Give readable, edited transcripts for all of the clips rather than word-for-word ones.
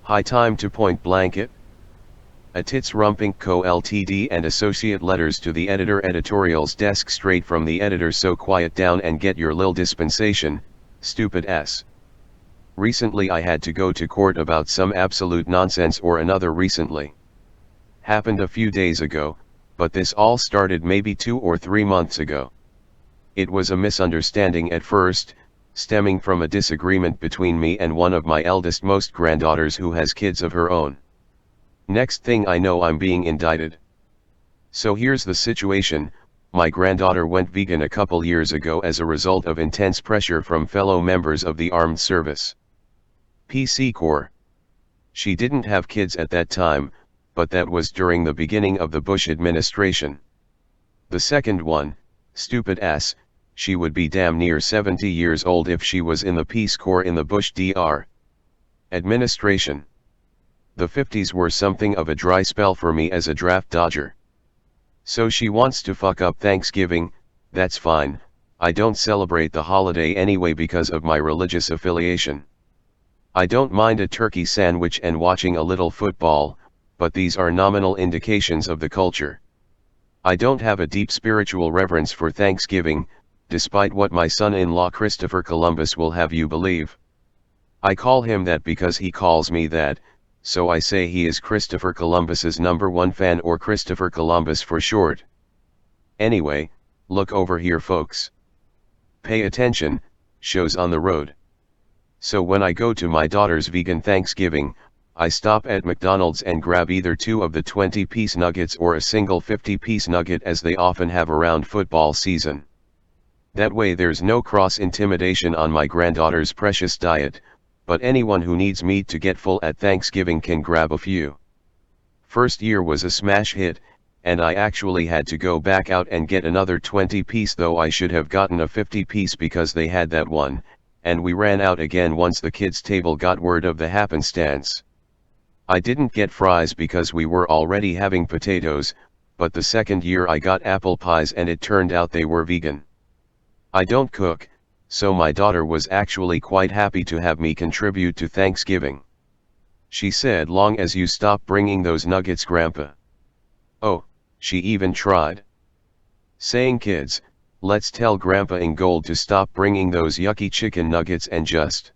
High time to point blank it. A TITSRUMP Co. Ltd. And associate letters to the editor, editorials desk straight from the editor, so quiet down and get your lil dispensation, stupid s. Recently I had to go to court about some absolute nonsense or another. Recently happened a few days ago, but this all started maybe 2 or 3 months ago. It was a misunderstanding at first, stemming from a disagreement between me and one of my eldest most granddaughters who has kids of her own. Next thing I know, I'm being indicted. So here's the situation: my granddaughter went vegan a couple years ago as a result of intense pressure from fellow members of the armed service. PC Corps. She didn't have kids at that time, but that was during the beginning of the Bush administration. The second one, stupid ass, she would be damn near 70 years old if she was in the Peace Corps in the Bush Dr. administration. The 50s were something of a dry spell for me as a draft dodger. So she wants to fuck up Thanksgiving. That's fine, I don't celebrate the holiday anyway because of my religious affiliation. I don't mind a turkey sandwich and watching a little football, but these are nominal indications of the culture. I don't have a deep spiritual reverence for Thanksgiving, despite what my son-in-law Christopher Columbus will have you believe. I call him that because he calls me that, so I say he is Christopher Columbus's #1 fan, or Christopher Columbus for short. Anyway, look over here folks. Pay attention, shows on the road. So when I go to my daughter's vegan Thanksgiving, I stop at McDonald's and grab either 2 of the 20-piece nuggets or a single 50-piece nugget, as they often have around football season. That way there's no cross-intimidation on my granddaughter's precious diet, but anyone who needs meat to get full at Thanksgiving can grab a few. First year was a smash hit, and I actually had to go back out and get another 20-piece, though I should have gotten a 50-piece because they had that one, and we ran out again once the kids' table got word of the happenstance. I didn't get fries because we were already having potatoes, but the second year I got apple pies and it turned out they were vegan. I don't cook, so my daughter was actually quite happy to have me contribute to Thanksgiving. She said, "Long as you stop bringing those nuggets, Grandpa." Oh, she even tried saying, "Kids, let's tell Grandpa in Gold to stop bringing those yucky chicken nuggets and just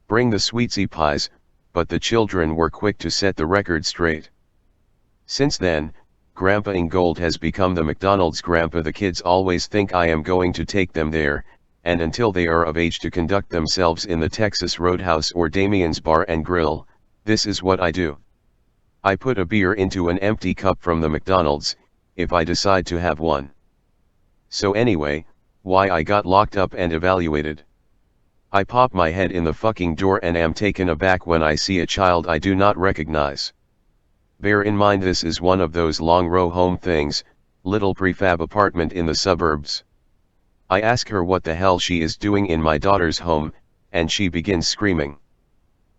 bring the sweetsy pies," but the children were quick to set the record straight. Since then, Grandpa in Gold has become the McDonald's Grandpa. The kids always think I am going to take them there, and until they are of age to conduct themselves in the Texas Roadhouse or Damien's Bar and Grill, this is what I do. I put a beer into an empty cup from the McDonald's, if I decide to have one. So anyway, why I got locked up and evaluated. I pop my head in the fucking door and am taken aback when I see a child I do not recognize. Bear in mind this is one of those long row home things, little prefab apartment in the suburbs. I ask her what the hell she is doing in my daughter's home, and she begins screaming.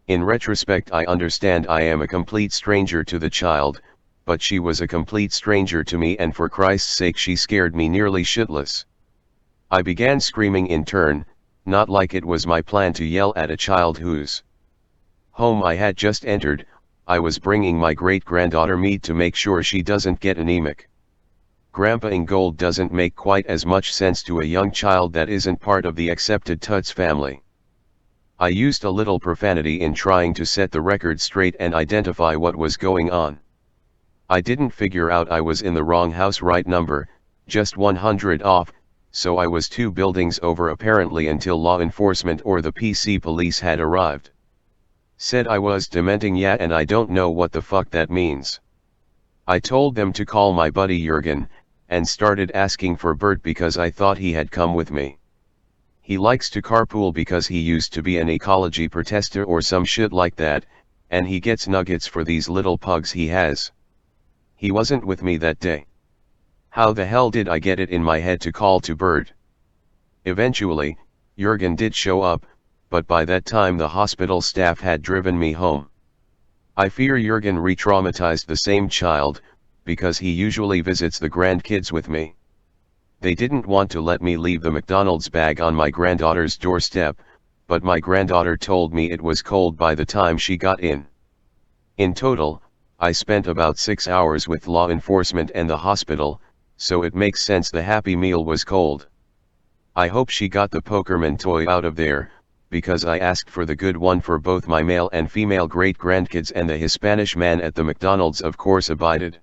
In retrospect, I understand I am a complete stranger to the child, but she was a complete stranger to me, and for Christ's sake she scared me nearly shitless. I began screaming in turn, not like it was my plan to yell at a child whose home I had just entered. I was bringing my great-granddaughter meat to make sure she doesn't get anemic. Grandpa in Gold doesn't make quite as much sense to a young child that isn't part of the accepted Tuts family. I used a little profanity in trying to set the record straight and identify what was going on. I didn't figure out I was in the wrong house, right number, just 100 off, so I was 2 buildings over apparently until law enforcement or the PC police had arrived. Said I was dementing, yeah, and I don't know what the fuck that means. I told them to call my buddy Jurgen, and started asking for Bert because I thought he had come with me. He likes to carpool because he used to be an ecology protester or some shit like that, and he gets nuggets for these little pugs he has. He wasn't with me that day. How the hell did I get it in my head to call to Bert? Eventually, Jurgen did show up, but by that time the hospital staff had driven me home. I fear Jurgen re-traumatized the same child, because he usually visits the grandkids with me. They didn't want to let me leave the McDonald's bag on my granddaughter's doorstep, but my granddaughter told me it was cold by the time she got in. In total, I spent about 6 hours with law enforcement and the hospital, so it makes sense the Happy Meal was cold. I hope she got the Pokerman toy out of there, because I asked for the good one for both my male and female great-grandkids, and the Hispanish man at the McDonald's of course abided.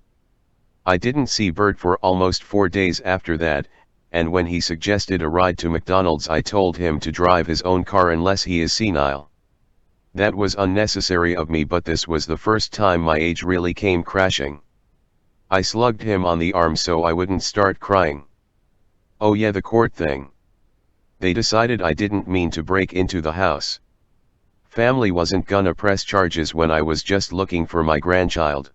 I didn't see Bert for almost 4 days after that, and when he suggested a ride to McDonald's I told him to drive his own car unless he is senile. That was unnecessary of me, but this was the first time my age really came crashing. I slugged him on the arm so I wouldn't start crying. Oh yeah, the court thing. They decided I didn't mean to break into the house. Family wasn't gonna press charges when I was just looking for my grandchild.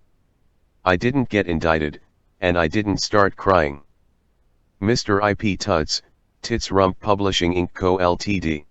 I didn't get indicted, and I didn't start crying. Mr. IP Tuts, TITSRUMP Publishing Inc. Co. Ltd.